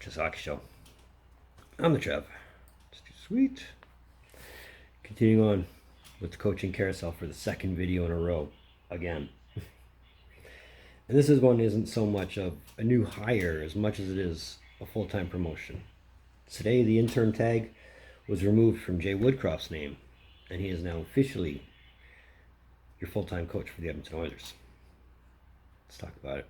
MMXXII Hockey Show. I'm the Trev. It's too sweet. Continuing on with the coaching carousel for the second video in a row again. And this one isn't so much of a new hire as much as it is a full-time promotion. Today the intern tag was removed from Jay Woodcroft's name, and he is now officially your full-time coach for the Edmonton Oilers. Let's talk about it.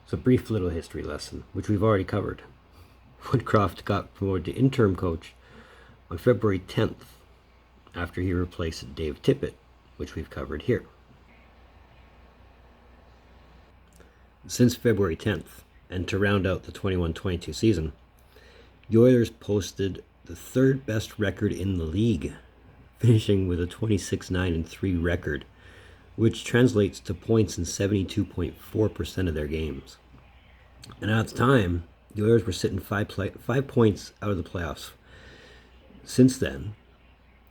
It's a brief little history lesson, which we've already covered. Woodcroft got promoted to interim coach on February 10th after he replaced Dave Tippett, which we've covered here. Since February 10th, and to round out the 21-22 season, the Oilers posted the third best record in the league, finishing with a 26-9-3 record, which translates to points in 72.4% of their games. And at the time, the Oilers were sitting 5 points out of the playoffs. Since then,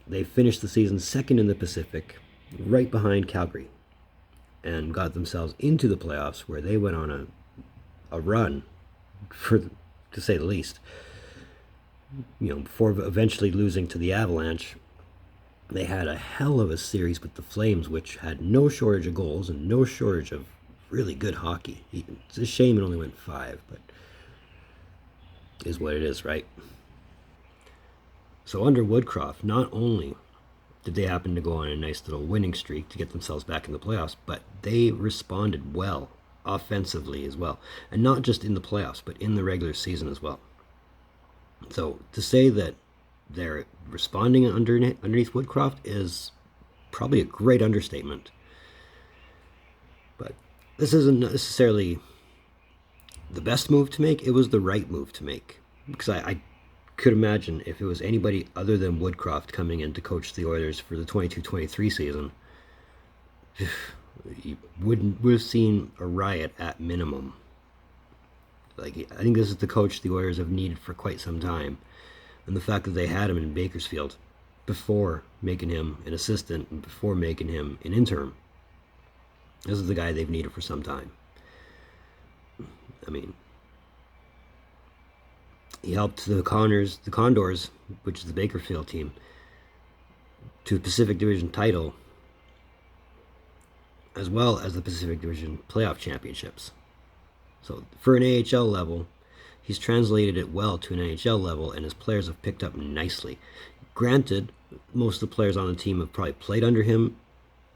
they finished the season second in the Pacific, right behind Calgary, and got themselves into the playoffs, where they went on a run, to say the least. Before eventually losing to the Avalanche, they had a hell of a series with the Flames, which had no shortage of goals and no shortage of really good hockey. It's a shame it only went 5, but it is what it is, right? So under Woodcroft, not only did they happen to go on a nice little winning streak to get themselves back in the playoffs, but they responded well offensively as well. And not just in the playoffs, but in the regular season as well. So to say that they're responding underneath Woodcroft is probably a great understatement. But this isn't necessarily the best move to make. It was the right move to make. Because I could imagine if it was anybody other than Woodcroft coming in to coach the Oilers for the 22-23 season, you would have seen a riot at minimum. I think this is the coach the Oilers have needed for quite some time. And the fact that they had him in Bakersfield before making him an assistant and before making him an interim, this is the guy they've needed for some time. I mean, he helped the Condors, which is the Bakersfield team, to a Pacific Division title, as well as the Pacific Division playoff championships. So for an AHL level, he's translated it well to an NHL level, and his players have picked up nicely. Granted, most of the players on the team have probably played under him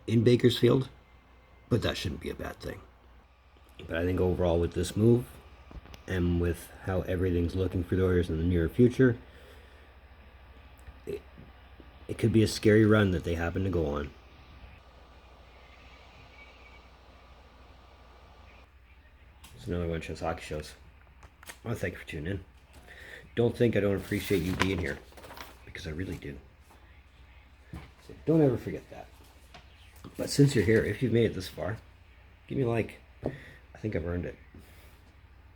in Bakersfield, but that shouldn't be a bad thing. But I think overall with this move, and with how everything's looking for the Oilers in the near future, it could be a scary run that they happen to go on. It's another one of Trevs Hockey Shows. I want to thank you for tuning in. Don't think I don't appreciate you being here, because I really do. So don't ever forget that. But since you're here, if you've made it this far, give me a like. I think I've earned it.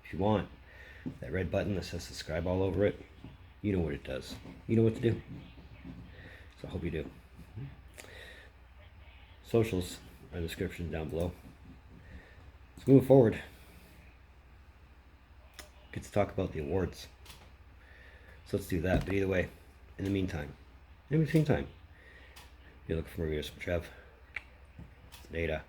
If you want, that red button that says subscribe all over it, you know what it does. You know what to do. So I hope you do. Socials are in the description down below. Let's move forward. Get to talk about the awards. So let's do that. But either way, in between time, you're looking for more videos from Trev. Later.